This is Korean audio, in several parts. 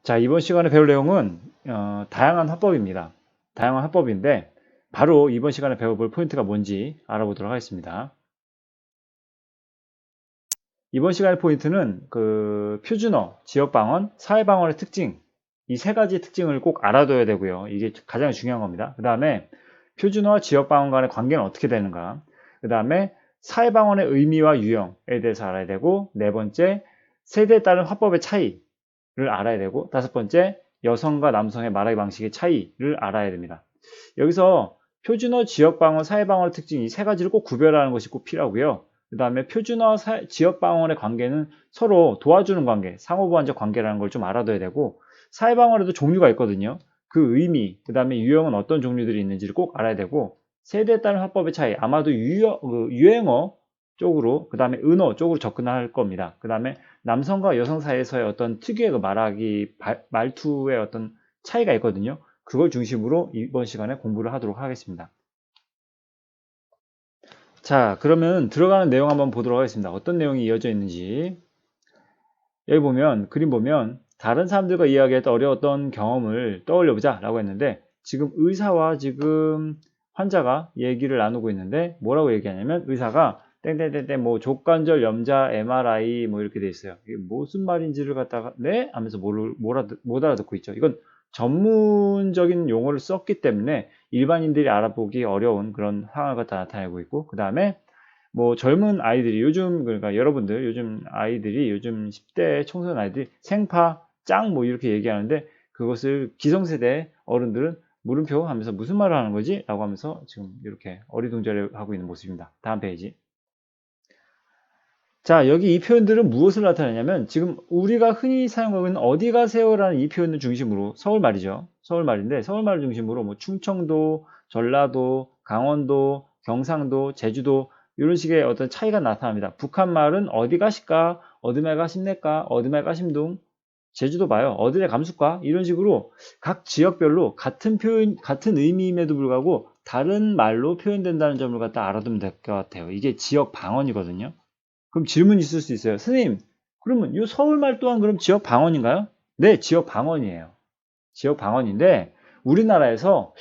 자, 이번 시간에 배울 내용은 다양한 화법입니다. 다양한 화법인데 바로 이번 시간에 배워볼 포인트가 뭔지 알아보도록 하겠습니다. 이번 시간의 포인트는 그 표준어, 지역방언, 사회방언의 특징, 이 세 가지 특징을 꼭 알아둬야 되고요. 이게 가장 중요한 겁니다. 그 다음에 표준어와 지역방언 간의 관계는 어떻게 되는가, 그 다음에 사회방언의 의미와 유형에 대해서 알아야 되고, 네 번째, 세대에 따른 화법의 차이를 알아야 되고, 다섯 번째, 여성과 남성의 말하기 방식의 차이를 알아야 됩니다. 여기서 표준어, 지역방언, 사회방언의 특징, 이 세 가지를 꼭 구별하는 것이 꼭 필요하고요. 그 다음에 표준어, 지역방언의 관계는 서로 도와주는 관계, 상호보완적 관계라는 걸 좀 알아둬야 되고, 사회방언에도 종류가 있거든요. 그 의미, 그 다음에 유형은 어떤 종류들이 있는지를 꼭 알아야 되고, 세대에 따른 화법의 차이, 아마도 유행어 쪽으로, 그 다음에 은어 쪽으로 접근할 겁니다. 그 다음에 남성과 여성 사이에서의 어떤 특유의 그 말하기, 말투의 어떤 차이가 있거든요. 그걸 중심으로 이번 시간에 공부를 하도록 하겠습니다. 자, 그러면 들어가는 내용 한번 보도록 하겠습니다. 어떤 내용이 이어져 있는지. 여기 보면, 그림 보면 다른 사람들과 이야기했던 어려웠던 경험을 떠올려보자 라고 했는데, 지금 의사와 지금 환자가 얘기를 나누고 있는데 뭐라고 얘기하냐면, 의사가 땡땡땡땡 뭐 족관절 염자 MRI 뭐 이렇게 돼 있어요. 이게 무슨 말인지를 갖다가 네? 하면서 못 알아듣고 있죠. 이건 전문적인 용어를 썼기 때문에 일반인들이 알아보기 어려운 그런 상황을 갖다 나타내고 있고, 그 다음에 뭐 젊은 아이들이 요즘, 그러니까 여러분들 요즘 아이들이, 요즘 10대 청소년 아이들이 생파 짱 뭐 이렇게 얘기하는데, 그것을 기성세대 어른들은 물음표 하면서 무슨 말을 하는 거지? 라고 하면서 지금 이렇게 어리둥절해 하고 있는 모습입니다. 다음 페이지. 자, 여기 이 표현들은 무엇을 나타내냐면, 지금 우리가 흔히 사용하고 있는 어디 가세요라는 이 표현을 중심으로, 서울말이죠. 서울말인데, 서울말을 중심으로 뭐 충청도, 전라도, 강원도, 경상도, 제주도 이런 식의 어떤 차이가 나타납니다. 북한말은 어디 가실까? 어디말 가십니까? 어디말 가심둥? 제주도 봐요. 어디에 감숫까? 이런 식으로 각 지역별로 같은 표현, 같은 의미임에도 불구하고 다른 말로 표현된다는 점을 갖다 알아두면 될 것 같아요. 이게 지역 방언이거든요. 그럼 질문이 있을 수 있어요. 선생님, 그러면 이 서울말 또한 그럼 지역 방언인가요? 네, 지역 방언이에요. 지역 방언인데, 우리나라에서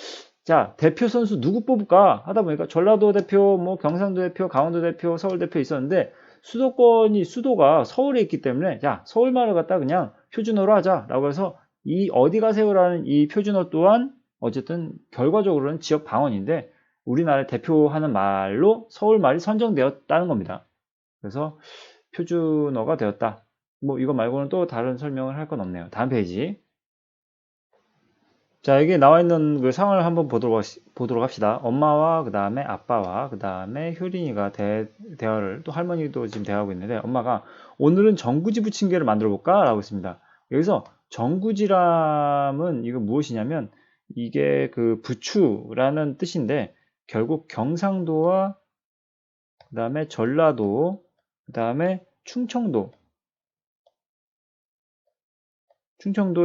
자, 대표 선수 누구 뽑을까 하다 보니까 전라도 대표, 뭐 경상도 대표, 강원도 대표, 서울 대표 있었는데, 수도가 서울에 있기 때문에 자, 서울말을 갖다 그냥 표준어로 하자라고 해서 이 어디 가세요라는 이 표준어 또한 어쨌든 결과적으로는 지역 방언인데, 우리나라를 대표하는 말로 서울말이 선정되었다는 겁니다. 그래서 표준어가 되었다. 뭐 이거 말고는 또 다른 설명을 할 건 없네요. 다음 페이지. 자, 여기 나와 있는 그 상황을 한번 보도록 합시다. 엄마와 그 다음에 아빠와 그 다음에 효린이가 대화를, 또 할머니도 지금 대화하고 있는데, 엄마가 오늘은 전구지 부침개를 만들어 볼까? 라고 했습니다. 여기서 전구지람은 이거 무엇이냐면, 이게 그 부추라는 뜻인데, 결국 경상도와 그 다음에 전라도, 그 다음에 충청도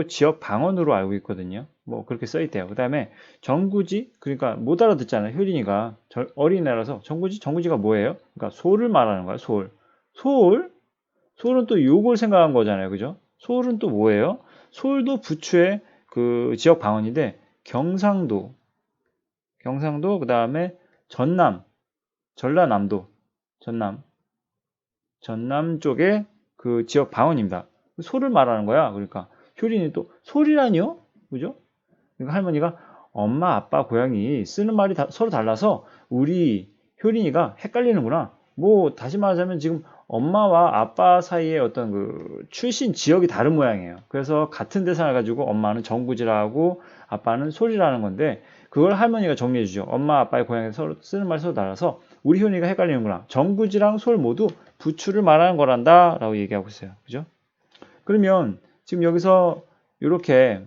지역 방언으로 알고 있거든요. 뭐 그렇게 써 있대요. 그 다음에 정구지, 그러니까 못 알아듣잖아요. 효린이가 어린애라서 정구지가 뭐예요? 그러니까 소를 말하는 거야. 소울? 소울은 또 요걸 생각한 거잖아요. 그죠? 소울은 또 뭐예요? 소울도 부추의 그 지역 방언인데, 경상도, 그 다음에 전라남도, 전남 쪽의 그 지역 방언입니다. 소를 말하는 거야. 그러니까 효린이 또 소리라니요? 그죠? 그러니까 할머니가 엄마, 아빠, 고양이 쓰는 말이 서로 달라서 우리 효린이가 헷갈리는구나. 뭐 다시 말하자면 지금 엄마와 아빠 사이의 어떤 그 출신 지역이 다른 모양이에요. 그래서 같은 대상을 가지고 엄마는 정구지라고 아빠는 소리라는 건데, 그걸 할머니가 정리해 주죠. 엄마, 아빠의 고양이 서로 쓰는 말이 서로 달라서 우리 효린이가 헷갈리는구나. 정구지랑 솔 모두 부추를 말하는 거란다 라고 얘기하고 있어요. 그죠? 그러면 지금 여기서 이렇게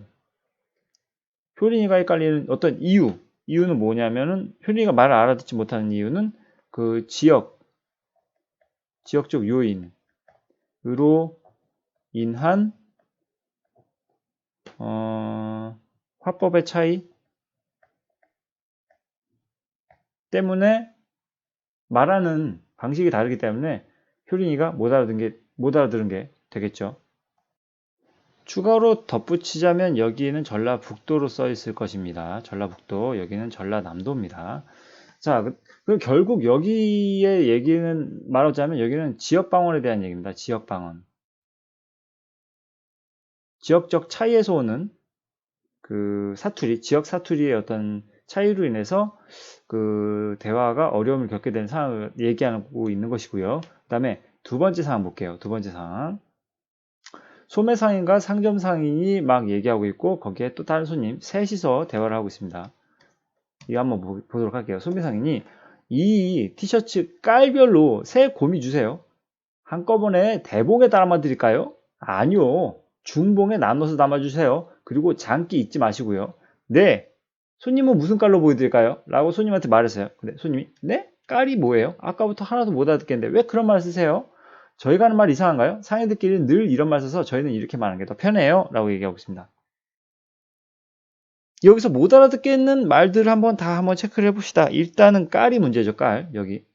효린이가 헷갈리는 어떤 이유는 뭐냐면은, 효린이가 말을 알아듣지 못하는 이유는 그 지역적 요인으로 인한 화법의 차이 때문에, 말하는 방식이 다르기 때문에 효린이가 못 알아들은 게 되겠죠. 추가로 덧붙이자면 여기에는 전라북도로 써 있을 것입니다. 전라북도, 여기는 전라남도입니다. 자, 그럼 결국 여기에 얘기는 말하자면 여기는 지역방언에 대한 얘기입니다. 지역방언. 지역적 차이에서 오는 그 사투리, 지역 사투리의 어떤 차이로 인해서 그 대화가 어려움을 겪게 되는 상황을 얘기하고 있는 것이고요. 그 다음에 두 번째 상황 볼게요. 두 번째 상황. 소매상인과 상점상인이 막 얘기하고 있고 거기에 또 다른 손님 셋이서 대화를 하고 있습니다. 이거 한번 보도록 할게요. 소매상인이 이 티셔츠 깔별로 세 곰이 주세요. 한꺼번에 대봉에 담아 드릴까요? 아니요. 중봉에 나눠서 담아주세요. 그리고 장기 잊지 마시고요. 네. 손님은 무슨 깔로 보여드릴까요? 라고 손님한테 말했어요. 근데 손님이 네? 깔이 뭐예요? 아까부터 하나도 못 알아듣겠는데 왜 그런 말 쓰세요? 저희가 하는 말 이상한가요? 상인들끼리는 늘 이런 말 써서 저희는 이렇게 말하는 게 더 편해요. 라고 얘기하고 있습니다. 여기서 못 알아듣겠는 말들을 한번 체크를 해봅시다. 일단은 깔이 문제죠. 깔. 여기.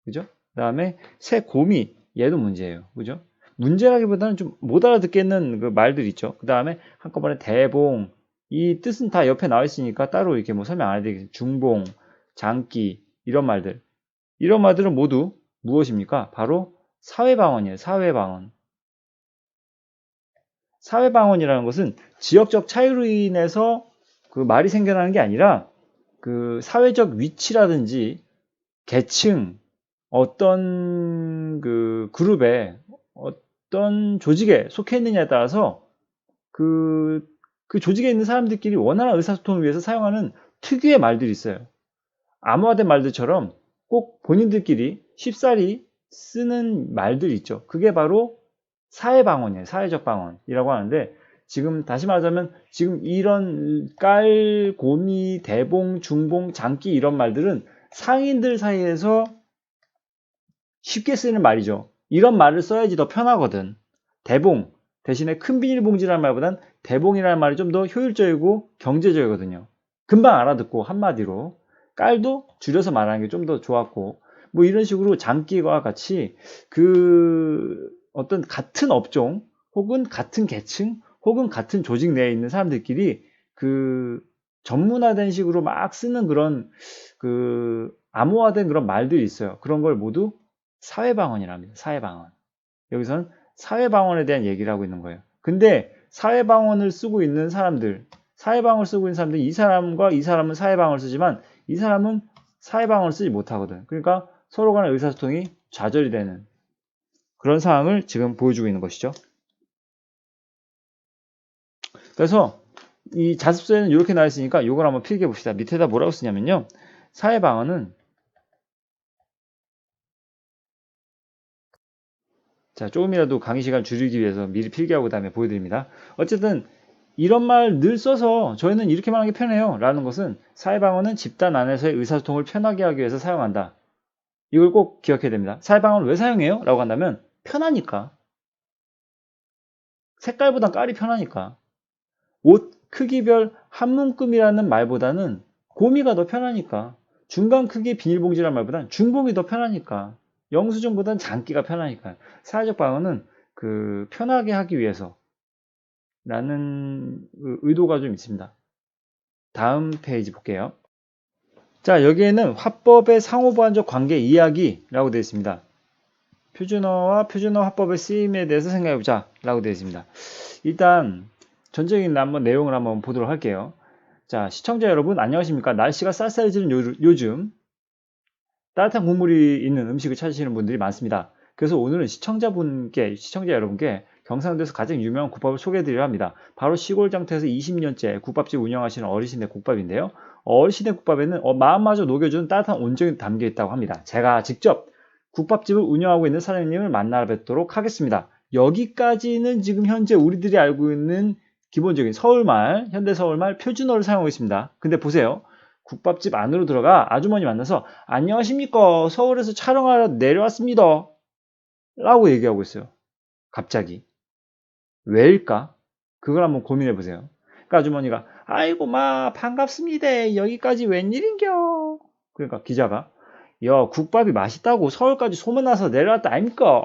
그죠? 그 다음에 새 곰이 얘도 문제예요. 그죠? 문제라기보다는 좀 못 알아듣겠는 그 말들 있죠. 그 다음에 한꺼번에 대봉, 이 뜻은 다 옆에 나와 있으니까 따로 이렇게 뭐 설명 안 해드리겠습니다. 중봉, 장기, 이런 말들. 이런 말들은 모두 무엇입니까? 바로 사회방언이에요. 사회방언. 사회방언이라는 것은 지역적 차이로 인해서 그 말이 생겨나는 게 아니라 그 사회적 위치라든지 계층, 어떤 그 그룹에 어떤 조직에 속해 있느냐에 따라서 그 조직에 있는 사람들끼리 원활한 의사소통을 위해서 사용하는 특유의 말들이 있어요. 암호화된 말들처럼 꼭 본인들끼리 쉽사리 쓰는 말들이 있죠. 그게 바로 사회방언이에요. 사회적 방언이라고 하는데 지금 다시 말하자면 지금 이런 깔, 고미, 대봉, 중봉, 장기 이런 말들은 상인들 사이에서 쉽게 쓰는 말이죠. 이런 말을 써야지 더 편하거든. 대봉 대신에 큰 비닐봉지라는 말보단 대봉이라는 말이 좀 더 효율적이고 경제적이거든요. 금방 알아듣고 한마디로 깔도 줄여서 말하는 게 좀 더 좋았고 뭐 이런 식으로 장기와 같이 그 어떤 같은 업종 혹은 같은 계층 혹은 같은 조직 내에 있는 사람들끼리 그 전문화된 식으로 막 쓰는 그런 그 암호화된 그런 말들이 있어요. 그런 걸 모두 사회방언이랍니다. 사회방언. 여기서는 사회방언에 대한 얘기를 하고 있는 거예요. 근데 사회방언을 쓰고 있는 사람들, 사회방언을 쓰고 있는 사람들, 이 사람과 이 사람은 사회방언을 쓰지만 이 사람은 사회방언을 쓰지 못하거든. 그러니까 서로 간의 의사소통이 좌절이 되는 그런 상황을 지금 보여주고 있는 것이죠. 그래서 이 자습서에는 이렇게 나와 있으니까 이걸 한번 필기해 봅시다. 밑에다 뭐라고 쓰냐면요. 사회방언은 자, 조금이라도 강의 시간 줄이기 위해서 미리 필기하고 다음에 보여드립니다. 어쨌든 이런 말 늘 써서 저희는 이렇게 말하는 게 편해요 라는 것은 사회방언은 집단 안에서의 의사소통을 편하게 하기 위해서 사용한다. 이걸 꼭 기억해야 됩니다. 사회방언을 왜 사용해요? 라고 한다면 편하니까. 색깔보단 깔이 편하니까. 옷 크기별 한 문금이라는 말보다는 고미가 더 편하니까. 중간 크기 비닐봉지라는 말보다는 중봉이 더 편하니까. 영수증보다는 장기가 편하니까. 사회적 방언은 그 편하게 하기 위해서 라는 의도가 좀 있습니다. 다음 페이지 볼게요. 자, 여기에는 화법의 상호보완적 관계 이야기라고 되어 있습니다. 표준어와 표준어 화법의 쓰임에 대해서 생각해보자 라고 되어 있습니다. 일단 전적인 내용을 한번 보도록 할게요. 자, 시청자 여러분 안녕하십니까? 날씨가 쌀쌀해지는 요즘 따뜻한 국물이 있는 음식을 찾으시는 분들이 많습니다. 그래서 오늘은 시청자 여러분께 경상도에서 가장 유명한 국밥을 소개해드리려 합니다. 바로 시골장터에서 20년째 국밥집 운영하시는 어르신의 국밥인데요. 어르신의 국밥에는 마음마저 녹여주는 따뜻한 온정이 담겨 있다고 합니다. 제가 직접 국밥집을 운영하고 있는 사장님을 만나 뵙도록 하겠습니다. 여기까지는 지금 현재 우리들이 알고 있는 기본적인 서울말, 현대서울말 표준어를 사용하고 있습니다. 근데 보세요. 국밥집 안으로 들어가 아주머니 만나서 안녕하십니까 서울에서 촬영하러 내려왔습니다 라고 얘기하고 있어요. 갑자기 왜일까? 그걸 한번 고민해 보세요. 그러니까 아주머니가 아이고 마 반갑습니다 여기까지 웬일인겨. 그러니까 기자가 야 국밥이 맛있다고 서울까지 소문나서 내려왔다 아닙니까?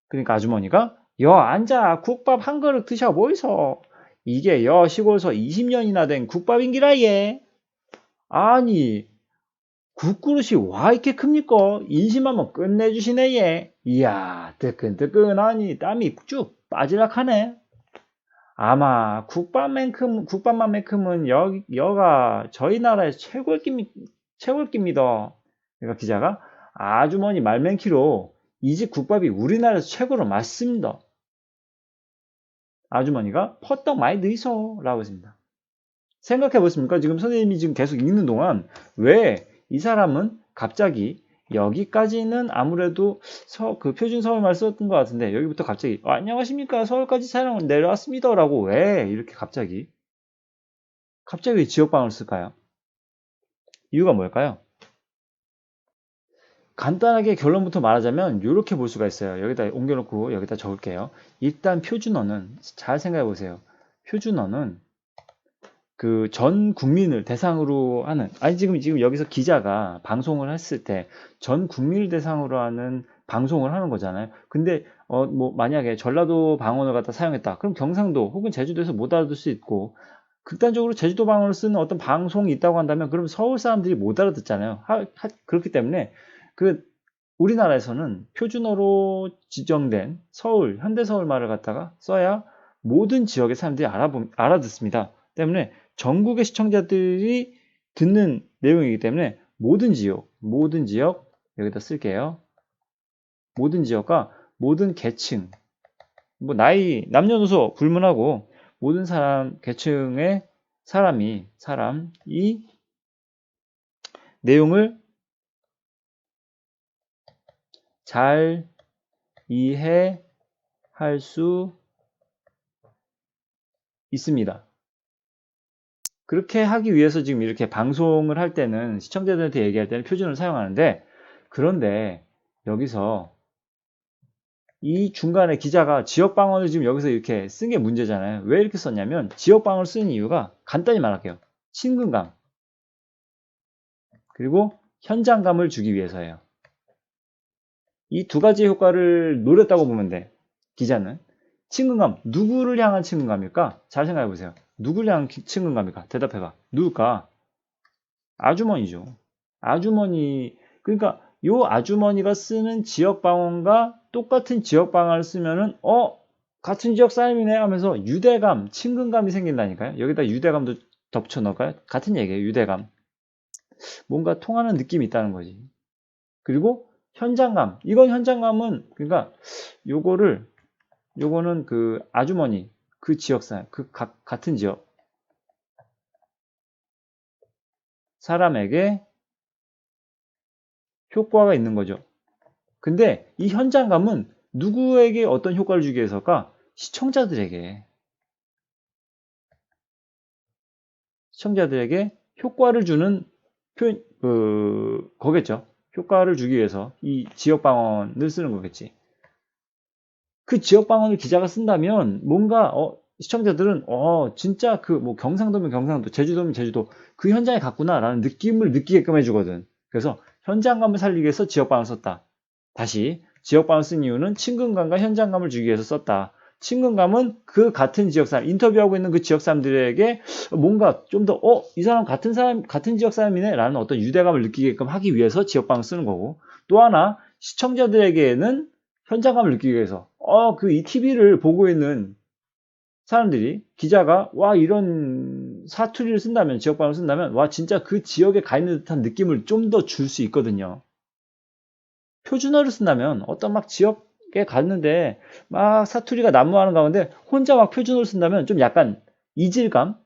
그러니까 아주머니가 여 앉아 국밥 한 그릇 드셔보이소. 이게 여 시골서 20년이나 된 국밥인기라 예. 아니 국그릇이 와 이렇게 큽니까? 인심한번 끝내주시네 예. 이야 뜨끈뜨끈하니 땀이 쭉 빠지락하네. 아마 국밥만큼은 여가 저희 나라의 최고일 깁니다. 그러니까 기자가 아주머니 말맹키로 이 집 국밥이 우리나라에서 최고로 맛있습니다. 아주머니가 퍼떡 많이 드이소 라고 했습니다. 생각해 보십니까? 지금 선생님이 지금 계속 읽는 동안 왜 이 사람은 갑자기 여기까지는 아무래도 그 표준 서울말 썼던 것 같은데 여기부터 갑자기 안녕하십니까 서울까지 촬영 내려왔습니다 라고 왜 이렇게 갑자기 왜 지역방을 쓸까요? 이유가 뭘까요? 간단하게 결론부터 말하자면 이렇게 볼 수가 있어요. 여기다 옮겨놓고 여기다 적을게요. 일단 표준어는 잘 생각해 보세요. 표준어는 그 전 국민을 대상으로 하는 아니 지금 여기서 기자가 방송을 했을 때 전 국민을 대상으로 하는 방송을 하는 거잖아요. 근데 뭐 만약에 전라도 방언을 갖다 사용했다. 그럼 경상도 혹은 제주도에서 못 알아들 수 있고 극단적으로 제주도 방언을 쓰는 어떤 방송이 있다고 한다면 그럼 서울 사람들이 못 알아듣잖아요. 그렇기 때문에 그 우리나라에서는 표준어로 지정된 서울, 현대서울 말을 갖다가 써야 모든 지역의 사람들이 알아듣습니다. 때문에 전국의 시청자들이 듣는 내용이기 때문에 모든 지역 여기다 쓸게요. 모든 지역과 모든 계층, 뭐 나이, 남녀노소 불문하고 모든 계층의 사람이 내용을 잘 이해할 수 있습니다. 그렇게 하기 위해서 지금 이렇게 방송을 할 때는 시청자들한테 얘기할 때는 표준어를 사용하는데 그런데 여기서 이 중간에 기자가 지역방언을 지금 여기서 이렇게 쓴 게 문제잖아요. 왜 이렇게 썼냐면 지역방언을 쓰는 이유가 간단히 말할게요. 친근감 그리고 현장감을 주기 위해서예요. 이 두 가지 효과를 노렸다고 보면 돼. 기자는. 친근감. 누구를 향한 친근감일까? 잘 생각해 보세요. 누구를 향한 친근감일까? 대답해봐. 누굴까? 아주머니죠. 아주머니. 그러니까 요 아주머니가 쓰는 지역방언과 똑같은 지역방언을 쓰면은 같은 지역 사람이네 하면서 유대감, 친근감이 생긴다니까요. 여기다 유대감도 덧붙여 넣을까요? 같은 얘기예요. 유대감. 뭔가 통하는 느낌이 있다는 거지. 그리고 현장감. 이건 현장감은 그러니까 요거는 그 아주머니, 그 지역사, 같은 지역 사람에게 효과가 있는 거죠. 근데 이 현장감은 누구에게 어떤 효과를 주기 위해서일까? 시청자들에게 효과를 주는 거겠죠. 효과를 주기 위해서 이 지역 방언을 쓰는 거겠지. 그 지역 방언을 기자가 쓴다면 뭔가 시청자들은 진짜 그 뭐 경상도면 경상도, 제주도면 제주도 그 현장에 갔구나라는 느낌을 느끼게끔 해주거든. 그래서 현장감을 살리기 위해서 지역 방언을 썼다. 다시 지역 방언을 쓴 이유는 친근감과 현장감을 주기 위해서 썼다. 친근감은 그 같은 지역 사람, 인터뷰하고 있는 그 지역 사람들에게 뭔가 좀 더, 이 사람 같은 지역 사람이네 라는 어떤 유대감을 느끼게끔 하기 위해서 지역 방언을 쓰는 거고 또 하나 시청자들에게는 현장감을 느끼기 위해서 이 TV를 보고 있는 사람들이 기자가 이런 사투리를 쓴다면 지역방을 쓴다면 진짜 그 지역에 가 있는 듯한 느낌을 좀 더 줄 수 있거든요. 표준어를 쓴다면 어떤 막 지역에 갔는데 막 사투리가 난무하는 가운데 혼자 막 표준어를 쓴다면 좀 약간 이질감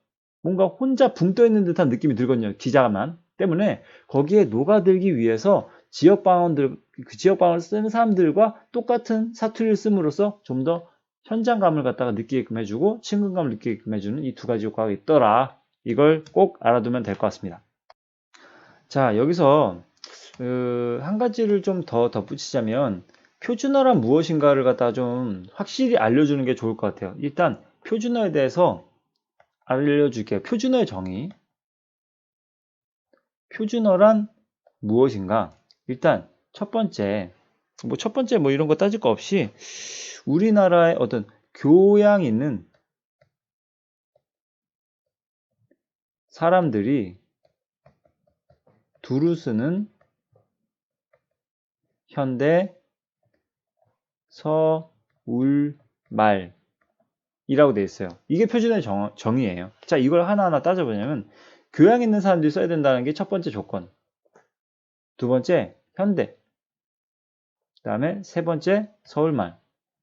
뭔가 혼자 붕 떠 있는 듯한 느낌이 들거든요. 기자만 때문에 거기에 녹아들기 위해서 그 지역방언을 쓰는 사람들과 똑같은 사투리를 씀으로써 좀 더 현장감을 갖다가 느끼게끔 해주고 친근감을 느끼게끔 해주는 이 두 가지 효과가 있더라. 이걸 꼭 알아두면 될 것 같습니다. 자, 여기서 한 가지를 좀 더 덧붙이자면 표준어란 무엇인가를 갖다 좀 확실히 알려주는 게 좋을 것 같아요. 일단 표준어에 대해서 알려줄게요. 표준어의 정의. 표준어란 무엇인가? 일단 첫 번째 뭐 첫 번째 뭐 이런 거 따질 거 없이 우리나라의 어떤 교양 있는 사람들이 두루 쓰는 현대 서울말이라고 되어 있어요. 이게 표준의 정의예요. 자, 이걸 하나하나 따져보냐면 교양 있는 사람들이 써야 된다는 게 첫 번째 조건. 두 번째 현대. 그다음에 세 번째 서울말.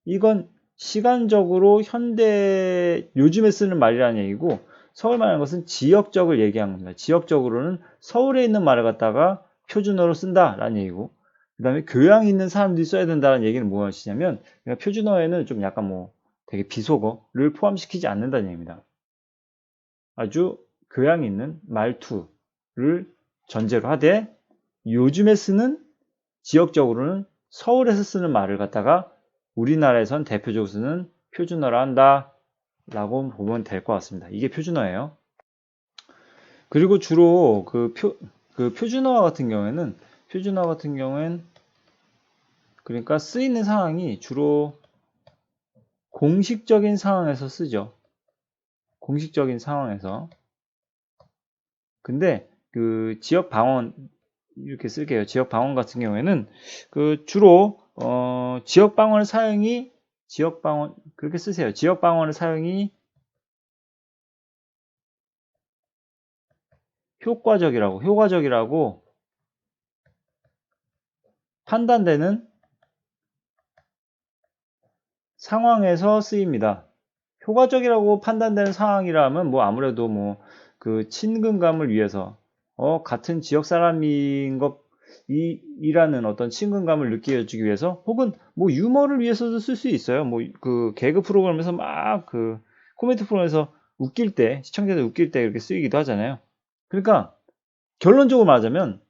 이건 시간적으로 현대 요즘에 쓰는 말이라는 얘기고 서울말이라는 것은 지역적을 얘기한 겁니다. 지역적으로는 서울에 있는 말을 갖다가 표준어로 쓴다라는 얘기고 그 다음에 교양 있는 사람들이 써야 된다는 얘기는 무엇이냐면 표준어에는 좀 약간 뭐 되게 비속어를 포함시키지 않는다는 얘기입니다. 아주 교양 있는 말투를 전제로 하되 요즘에 쓰는 지역적으로는 서울에서 쓰는 말을 갖다가 우리나라에선 대표적으로 쓰는 표준어라 한다 라고 보면 될 것 같습니다. 이게 표준어예요. 그리고 주로 그 표준어 같은 경우에는 그러니까 쓰이는 상황이 주로 공식적인 상황에서 쓰죠. 공식적인 상황에서. 근데 그 지역 방언 이렇게 쓸게요. 지역 방언 같은 경우에는 그 주로 지역 방언의 사용이 지역 방언 그렇게 쓰세요. 지역 방언의 사용이 효과적이라고 판단되는 상황에서 쓰입니다. 효과적이라고 판단되는 상황이라면 뭐 아무래도 뭐 그 친근감을 위해서 같은 지역 사람인 것 이라는 어떤 친근감을 느껴주기 위해서 혹은 뭐 유머를 위해서도 쓸 수 있어요. 뭐 그 개그 프로그램에서 막 그 코미디 프로그램에서 웃길 때 시청자들 웃길 때 이렇게 쓰이기도 하잖아요. 그러니까 결론적으로 말하자면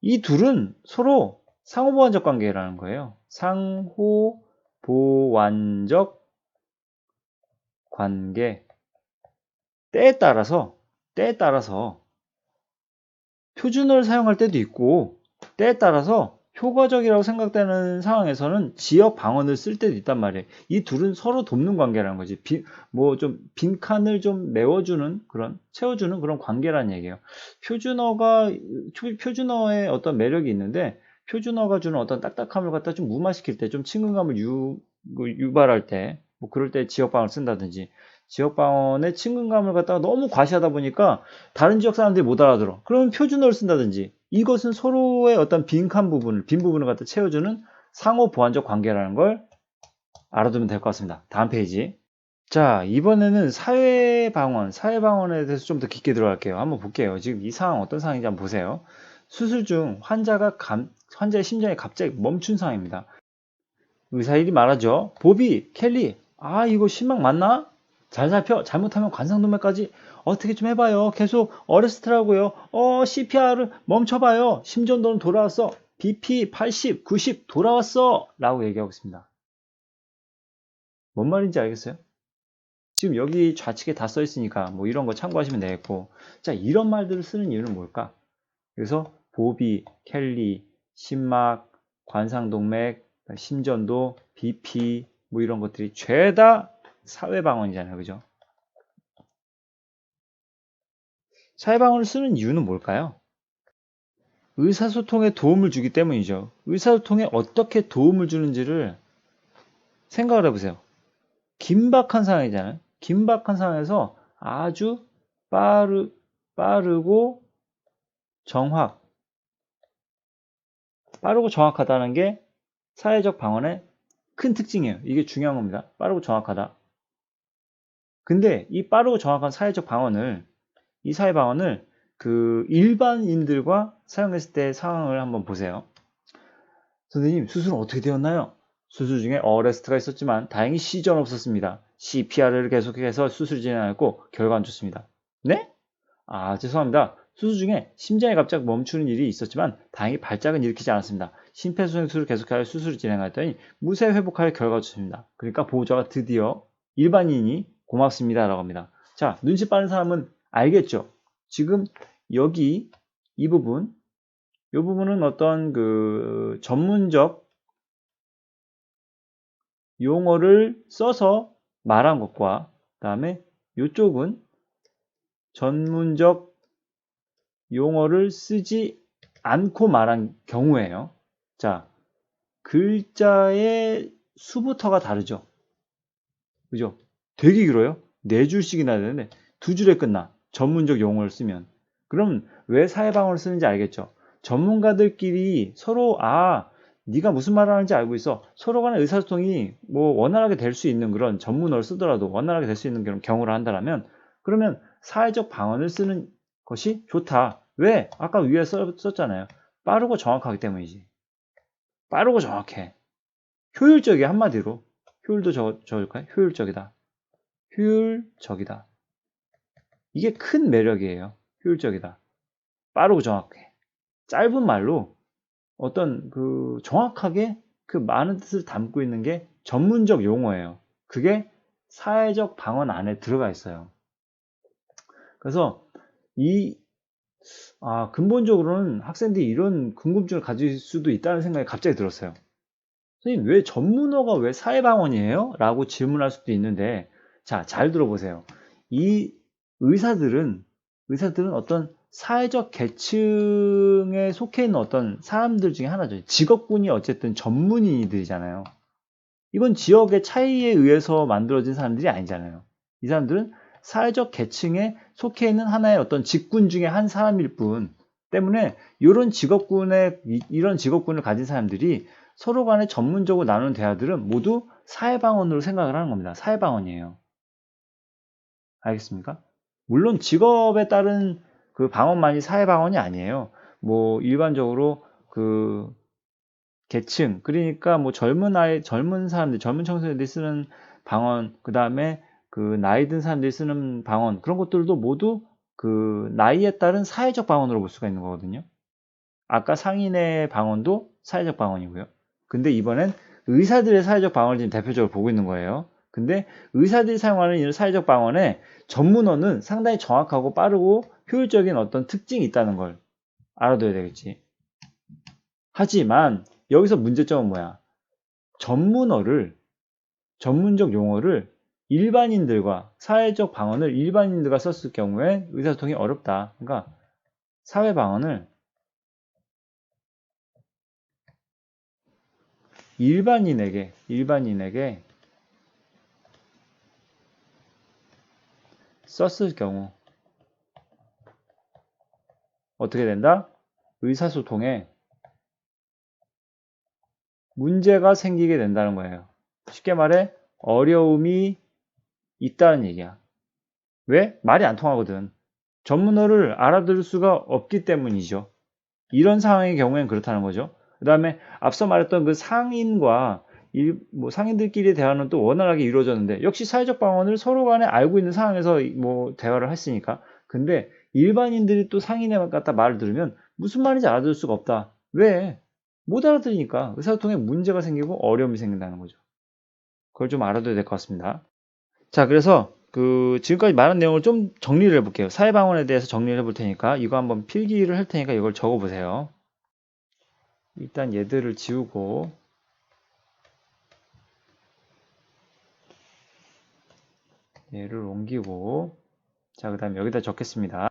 이 둘은 서로 상호보완적 관계라는 거예요. 상호보완적 관계. 때에 따라서 표준어를 사용할 때도 있고 때에 따라서 효과적이라고 생각되는 상황에서는 지역 방언을 쓸 때도 있단 말이에요. 이 둘은 서로 돕는 관계라는 거지. 뭐 좀 빈칸을 좀 채워주는 그런 관계라는 얘기예요. 표준어의 어떤 매력이 있는데 표준어가 주는 어떤 딱딱함을 갖다 좀 무마시킬 때, 좀 친근감을 유발할 때, 뭐 그럴 때 지역 방언을 쓴다든지 지역 방언의 친근감을 갖다가 너무 과시하다 보니까 다른 지역 사람들이 못 알아들어. 그러면 표준어를 쓴다든지 이것은 서로의 어떤 빈 부분을 갖다 채워주는 상호 보완적 관계라는 걸 알아두면 될 것 같습니다. 다음 페이지. 자, 이번에는 사회방언에 대해서 좀 더 깊게 들어갈게요. 한번 볼게요. 지금 이 상황 어떤 상황인지 한번 보세요. 수술 중 환자의 심장이 갑자기 멈춘 상황입니다. 의사 일이 말하죠. 보비, 켈리, 아, 이거 심막 맞나? 잘 살펴. 잘못하면 관상동맥까지 어떻게 좀 해봐요. 계속 어레스트라고요. CPR 멈춰봐요. 심전도는 돌아왔어. BP 80, 90 돌아왔어. 라고 얘기하고 있습니다. 뭔 말인지 알겠어요? 지금 여기 좌측에 다 써 있으니까 뭐 이런 거 참고하시면 되겠고. 자, 이런 말들을 쓰는 이유는 뭘까? 그래서 보비, 켈리, 심막, 관상동맥, 심전도, BP 뭐 이런 것들이 죄다 사회방언이잖아요. 그죠? 사회방언을 쓰는 이유는 뭘까요? 의사소통에 도움을 주기 때문이죠. 의사소통에 어떻게 도움을 주는지를 생각을 해보세요. 긴박한 상황이잖아요. 긴박한 상황에서 아주 빠르고 빠르고 정확하다는 게 사회적 방언의 큰 특징이에요. 이게 중요한 겁니다. 빠르고 정확하다. 근데 이 빠르고 정확한 이 사회 방언을 그 일반인들과 사용했을 때 상황을 한번 보세요. 선생님, 수술은 어떻게 되었나요? 수술 중에 어레스트가 있었지만 다행히 시전 없었습니다. CPR을 계속해서 수술이 진행하였고 결과 안 좋습니다. 네? 아, 죄송합니다. 수술 중에 심장이 갑자기 멈추는 일이 있었지만 다행히 발작은 일으키지 않았습니다. 심폐소생술을 계속하여 수술을 진행하였더니 무사히 회복하여 결과가 좋습니다. 그러니까 보호자가 드디어 일반인이 고맙습니다 라고 합니다. 자, 눈치 빠른 사람은 알겠죠? 지금 여기 이 부분 이 부분은 어떤 그 전문적 용어를 써서 말한 것과 그다음에 이쪽은 전문적 용어를 쓰지 않고 말한 경우예요. 자, 글자의 수부터가 다르죠. 그죠? 되게 길어요. 4줄씩이나 되는데 2줄에 끝나. 전문적 용어를 쓰면. 그럼 왜 사회방어를 쓰는지 알겠죠? 전문가들끼리 서로 네가 무슨 말을 하는지 알고 있어. 서로 간의 의사소통이 뭐 원활하게 될 수 있는 그런 전문어를 쓰더라도 원활하게 될 수 있는 그런 경우를 한다면 그러면 사회적 방언을 쓰는 것이 좋다. 왜? 아까 위에 썼잖아요. 빠르고 정확하기 때문이지. 빠르고 정확해. 효율적이야 한마디로. 효율도 적을까요? 효율적이다. 효율적이다. 이게 큰 매력이에요. 효율적이다. 빠르고 정확해. 짧은 말로 어떤 그 정확하게 그 많은 뜻을 담고 있는 게 전문적 용어예요. 그게 사회적 방언 안에 들어가 있어요. 그래서 이 근본적으로는 학생들이 이런 궁금증을 가질 수도 있다는 생각이 갑자기 들었어요. 선생님, 왜 전문어가 왜 사회방언이에요? 라고 질문할 수도 있는데, 자, 잘 들어보세요. 이 의사들은 어떤 사회적 계층에 속해 있는 어떤 사람들 중에 하나죠. 직업군이 어쨌든 전문인들이잖아요. 이건 지역의 차이에 의해서 만들어진 사람들이 아니잖아요. 이 사람들은 사회적 계층에 속해 있는 하나의 어떤 직군 중에 한 사람일 뿐 때문에 이런 직업군을 가진 사람들이 서로 간에 전문적으로 나누는 대화들은 모두 사회방언으로 생각을 하는 겁니다. 사회방언이에요. 알겠습니까? 물론 직업에 따른 그 방언만이 사회방언이 아니에요. 뭐 일반적으로 그 계층, 그러니까 뭐 젊은 사람들, 젊은 청소년들이 쓰는 방언, 그 다음에 그 나이 든 사람들이 쓰는 방언, 그런 것들도 모두 그 나이에 따른 사회적 방언으로 볼 수가 있는 거거든요. 아까 상인의 방언도 사회적 방언이고요. 근데 이번엔 의사들의 사회적 방언을 지금 대표적으로 보고 있는 거예요. 근데 의사들이 사용하는 이런 사회적 방언의 전문어는 상당히 정확하고 빠르고 효율적인 어떤 특징이 있다는 걸 알아둬야 되겠지. 하지만 여기서 문제점은 뭐야? 전문적 용어를 일반인들과 사회적 방언을 일반인들과 썼을 경우에 의사소통이 어렵다. 그러니까 사회 방언을 일반인에게 썼을 경우 어떻게 된다? 의사소통에 문제가 생기게 된다는 거예요. 쉽게 말해 어려움이 있다는 얘기야. 왜? 말이 안 통하거든. 전문어를 알아들을 수가 없기 때문이죠. 이런 상황의 경우에는 그렇다는 거죠. 그 다음에 앞서 말했던 그 상인과 상인들끼리의 대화는 또 원활하게 이루어졌는데 역시 사회적 방언을 서로 간에 알고 있는 상황에서 뭐 대화를 했으니까. 근데 일반인들이 또 상인에 갖다 말을 들으면 무슨 말인지 알아들을 수가 없다. 왜? 못 알아들으니까 의사소통에 문제가 생기고 어려움이 생긴다는 거죠. 그걸 좀 알아둬야 될 것 같습니다. 자, 그래서 그 지금까지 말한 내용을 좀 정리를 해볼게요. 사회방언에 대해서 정리를 해볼 테니까 이거 한번 필기를 할 테니까 이걸 적어보세요. 일단 얘들을 지우고 얘를 옮기고 자, 그 다음에 여기다 적겠습니다.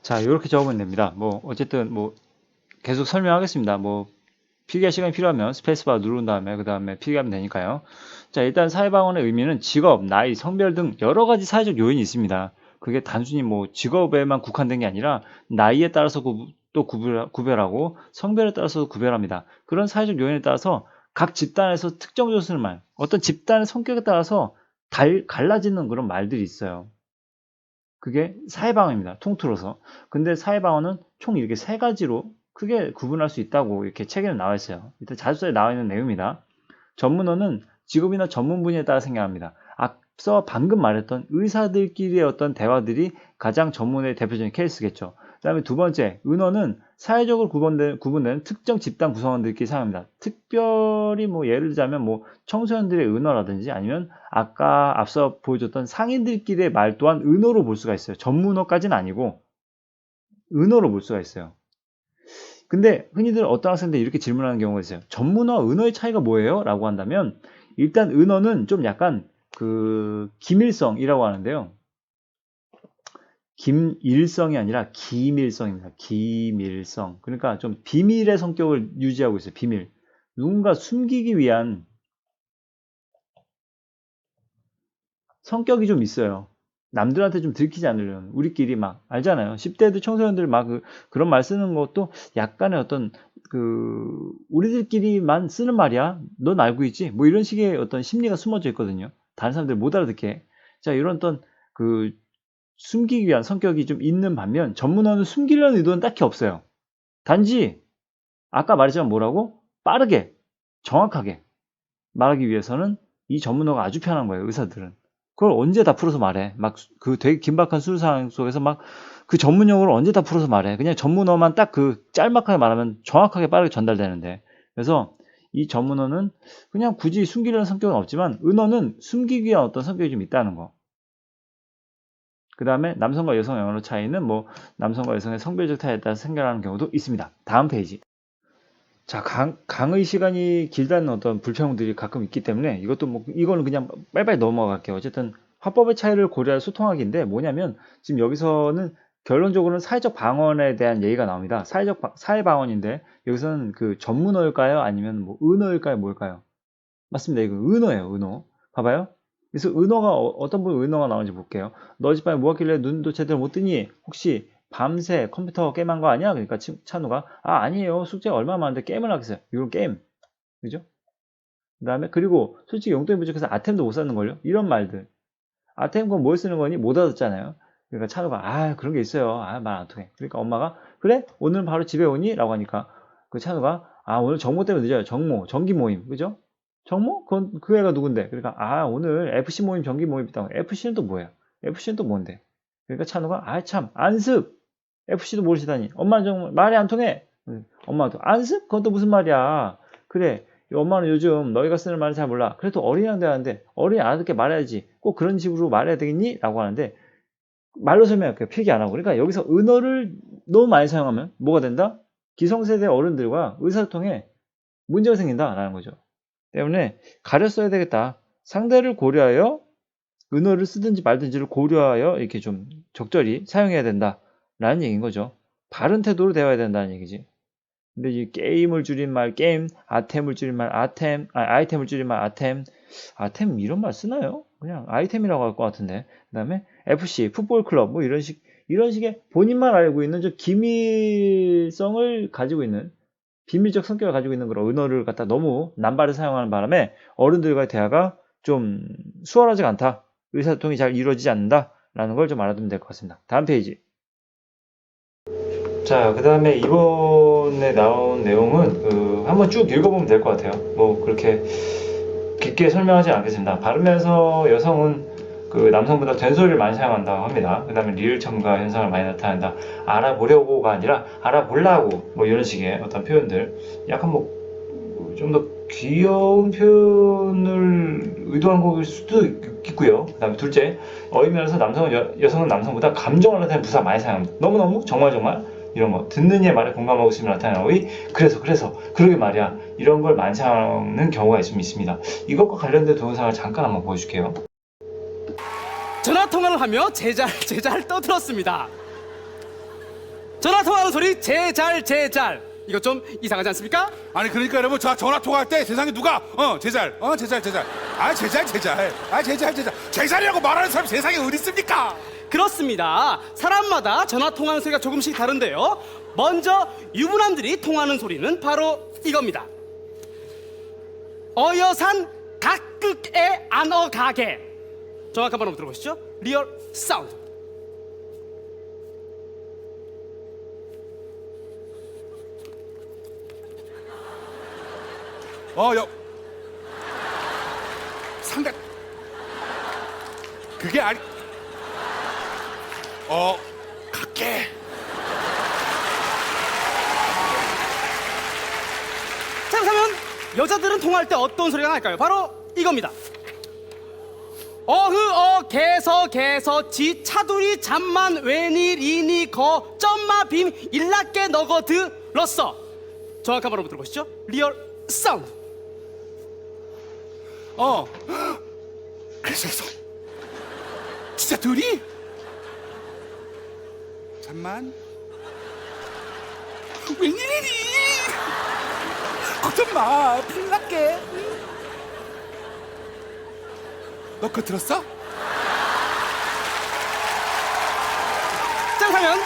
자, 이렇게 적으면 됩니다. 뭐 어쨌든 뭐 계속 설명하겠습니다. 뭐 필기할 시간이 필요하면 스페이스바 누른 다음에 그 다음에 필기하면 되니까요. 자, 일단 사회방언의 의미는 직업, 나이, 성별 등 여러 가지 사회적 요인이 있습니다. 그게 단순히 뭐 직업에만 국한된 게 아니라 나이에 따라서 또 구별하고 성별에 따라서 구별합니다. 그런 사회적 요인에 따라서 각 집단에서 특정적으로 쓰는 말, 어떤 집단의 성격에 따라서 갈라지는 그런 말들이 있어요. 그게 사회방어입니다. 통틀어서. 근데 사회방어는 총 이렇게 세 가지로 크게 구분할 수 있다고 이렇게 책에는 나와 있어요. 일단 자습서에 나와 있는 내용입니다. 전문어는 직업이나 전문 분야에 따라 생겨납니다. 앞서 방금 말했던 의사들끼리의 어떤 대화들이 가장 전문의 대표적인 케이스겠죠. 그 다음에 두 번째, 은어는 사회적으로 구분되는 특정 집단 구성원들끼리 사용합니다. 특별히 뭐 예를 들자면 뭐 청소년들의 은어라든지 아니면 아까 앞서 보여줬던 상인들끼리의 말 또한 은어로 볼 수가 있어요. 전문어까지는 아니고 은어로 볼 수가 있어요. 근데 흔히들 어떤 학생들이 이렇게 질문하는 경우가 있어요. 전문어와 은어의 차이가 뭐예요? 라고 한다면 일단 은어는 좀 약간 그 기밀성이라고 하는데요. 김일성이 아니라 기밀성입니다. 기밀성. 그러니까 좀 비밀의 성격을 유지하고 있어요. 비밀. 누군가 숨기기 위한 성격이 좀 있어요. 남들한테 좀 들키지 않으려는. 우리끼리 막 알잖아요. 10대들 청소년들 막 그런 말 쓰는 것도 약간의 어떤 그 우리들끼리만 쓰는 말이야. 넌 알고 있지? 뭐 이런 식의 어떤 심리가 숨어져 있거든요. 다른 사람들 못 알아듣게. 자, 이런 어떤 그 숨기기 위한 성격이 좀 있는 반면 전문어는 숨기려는 의도는 딱히 없어요. 단지 아까 말했지만 뭐라고? 빠르게, 정확하게 말하기 위해서는 이 전문어가 아주 편한 거예요. 의사들은. 그걸 언제 다 풀어서 말해. 막 그 되게 긴박한 수사상 속에서 막 그 전문 용어를 언제 다 풀어서 말해. 그냥 전문어만 딱 그 짤막하게 말하면 정확하게 빠르게 전달되는데. 그래서 이 전문어는 그냥 굳이 숨기려는 성격은 없지만 은어는 숨기기 위한 어떤 성격이 좀 있다는 거. 그 다음에 남성과 여성의 언어 차이는 뭐 남성과 여성의 성별적 차이에 따라 생겨나는 경우도 있습니다. 다음 페이지. 자, 강의 시간이 길다는 어떤 불평들이 가끔 있기 때문에 이것도 뭐 이거는 그냥 빨리빨리 넘어갈게요. 어쨌든 화법의 차이를 고려할 소통학인데 뭐냐면 지금 여기서는 결론적으로는 사회적 방언에 대한 얘기가 나옵니다. 사회 방언인데 여기서는 그 전문어일까요? 아니면 뭐 은어일까요? 뭘까요? 맞습니다. 이거 은어예요. 은어. 봐봐요. 그래서 은어가 어떤 분 은어가 나오는지 볼게요. 너 집 밤에 뭐 하길래 눈도 제대로 못 뜨니? 혹시 밤새 컴퓨터 게임한 거 아니야? 그러니까 찬우가 아니에요. 숙제 얼마 많은데 게임을 하겠어요. 이건 게임. 그죠? 그 다음에 그리고 솔직히 용돈이 부족해서 아템도 못 사는걸요? 이런 말들. 아템 그건 뭘 쓰는 거니? 못 알았잖아요. 그러니까 찬우가 그런 게 있어요. 말 안 통해. 그러니까 엄마가 그래? 오늘 바로 집에 오니? 라고 하니까 그 찬우가 오늘 정모 때문에 늦어요. 정모, 정기 모임. 그죠? 정모? 그 애가 누군데? 그러니까 오늘 FC 모임 정기 모임 있다고. FC는 또 뭐예요? FC는 또 뭔데? 그러니까 찬우가 참 안습 FC도 모르시다니 엄마는 정말 말이 안 통해. 엄마도 안습? 그건 또 무슨 말이야? 그래 엄마는 요즘 너희가 쓰는 말을 잘 몰라. 그래도 어린이한테 하는데 어린이 알아듣게 말해야지. 꼭 그런 식으로 말해야 되겠니? 라고 하는데 말로 설명할게요. 필기 안 하고. 그러니까 여기서 은어를 너무 많이 사용하면 뭐가 된다? 기성세대 어른들과 의사소통에 문제가 생긴다라는 거죠. 때문에 가려 써야 되겠다. 상대를 고려하여 은어를 쓰든지 말든지를 고려하여 이렇게 좀 적절히 사용해야 된다라는 얘기인 거죠. 바른 태도로 대화해야 된다는 얘기지. 근데 이 게임을 줄인 말 게임, 아템을 줄인 말 아템, 아이템을 줄인 말 아템, 아템 이런 말 쓰나요? 그냥 아이템이라고 할 것 같은데. 그다음에 FC, 풋볼 클럽 뭐 이런 식의 본인만 알고 있는 저 기밀성을 가지고 있는 비밀적 성격을 가지고 있는 그런 은어를 갖다 너무 남발을 사용하는 바람에 어른들과의 대화가 좀 수월하지가 않다. 의사소통이 잘 이루어지지 않는다라는 걸 좀 알아두면 될 것 같습니다. 다음 페이지. 자, 그 다음에 이번에 나온 내용은 한번 쭉 읽어보면 될 것 같아요. 뭐 그렇게 깊게 설명하지 않겠습니다. 발음에서 여성은 그 남성보다 된소리를 많이 사용한다고 합니다. 그 다음에 리을 첨가 현상을 많이 나타낸다. 알아보려고가 아니라 알아보려고 뭐 이런 식의 어떤 표현들 약간 뭐 좀 더 귀여운 표현을 의도한 거일 수도 있고요. 그 다음에 둘째, 어휘면에서 여성은 남성보다 감정을 나타내는 부사 많이 사용합니다. 너무너무 정말 이런 거 듣는 이의 말에 공감하고 있으면 나타나는 어휘 그래서 그러게 말이야 이런 걸 많이 사용하는 경우가 있습니다. 이것과 관련된 동영상을 잠깐 한번 보여줄게요. 전화통화를 하며 제잘 떠들었습니다. 전화통화하는 소리 제잘 이거 좀 이상하지 않습니까? 아니 그러니까 여러분 전화 통화할 때 세상에 누가 제잘 제잘이라고 말하는 사람이 세상에 어디 있습니까? 그렇습니다. 사람마다 전화통화하는 소리가 조금씩 다른데요. 먼저 유부남들이 통하는 소리는 바로 이겁니다. 어여산 각극에 안어가게. 정확한 발음 들어보시죠. 리얼 사운드. 상당 그게 아니 갈게. 자, 그러면 여자들은 통화할 때 어떤 소리가 날까요? 바로 이겁니다. 개서 지 차두리 잠만 웬일이니 거 점마 빔 일락게 너거드 러서. 정확한 발음 들어보시죠. 리얼 사운드. 그래서 진짜 둘이? 잠만. 웬일이니? 걱정 마, 큰일 날게. 너 그거 들었어? 자, 그러면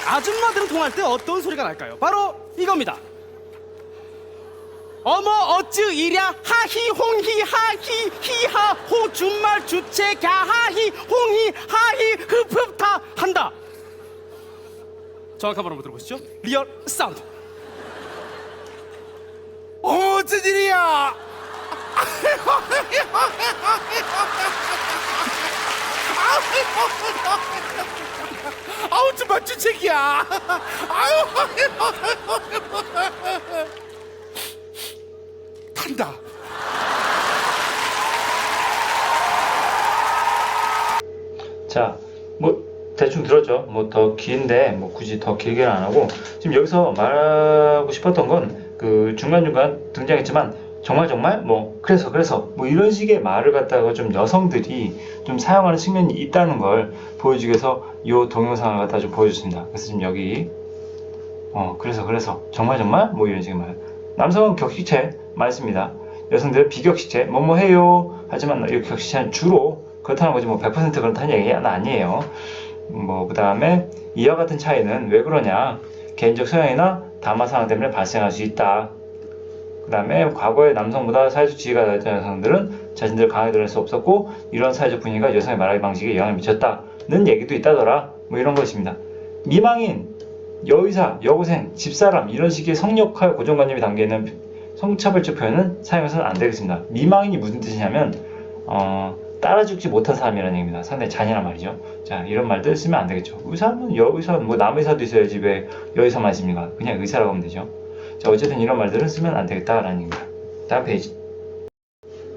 아줌마들은 통할 때 어떤 소리가 날까요? 바로 이겁니다. 어머 어찌 이랴 하히 홍히 하히 히하 호 준말 주체 갸하히 홍히 하히 흡흡 다 한다. 정확한 발음 들어보시죠. 리얼 사운드. 어쩐 일이야? 아우 정말 주책이야. 아유 탄다. 자, 뭐 대충 들었죠. 뭐 더 긴데 뭐 굳이 더 길게는 안 하고 지금 여기서 말하고 싶었던 건 그 중간중간 등장했지만 정말 뭐 그래서 뭐 이런 식의 말을 갖다가 좀 여성들이 좀 사용하는 측면이 있다는 걸 보여주기 위해서 이 동영상을 갖다 좀 보여줬습니다. 그래서 지금 여기 그래서 정말 뭐 이런 식의 말. 남성은 격식체 많습니다. 여성들은 비격식체 뭐뭐 해요. 하지만 이 격식체는 주로 그렇다는 거지 뭐 100% 그렇다는 얘기는 아니에요. 뭐 그 다음에 이와 같은 차이는 왜 그러냐, 개인적 소양이나 담화 상황 때문에 발생할 수 있다. 그 다음에 과거에 남성보다 사회적 지위가 낮은 여성들은 자신들을 강하게 드러낼 수 없었고 이런 사회적 분위기가 여성의 말하기 방식에 영향을 미쳤다는 얘기도 있다더라. 뭐 이런 것입니다. 미망인, 여의사, 여고생, 집사람 이런 식의 성역할 고정관념이 담겨있는 성차별적 표현은 사용해서는 안 되겠습니다. 미망인이 무슨 뜻이냐면 따라 죽지 못한 사람이라는 얘기입니다. 상당히 잔인한 말이죠. 자, 이런 말들 쓰면 안 되겠죠. 의사는 여의사, 뭐 남의사도 있어야지 왜 여의사만 있습니까? 그냥 의사라고 하면 되죠. 자, 어쨌든 이런 말들은 쓰면 안 되겠다라는 얘기입니다. 다음 페이지.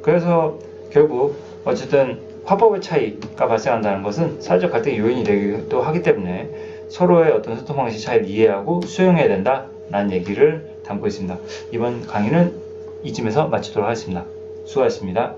그래서 결국 어쨌든 화법의 차이가 발생한다는 것은 사회적 갈등의 요인이 되기도 하기 때문에 서로의 어떤 소통 방식 차이를 이해하고 수용해야 된다라는 얘기를 담고 있습니다. 이번 강의는 이쯤에서 마치도록 하겠습니다. 수고하셨습니다.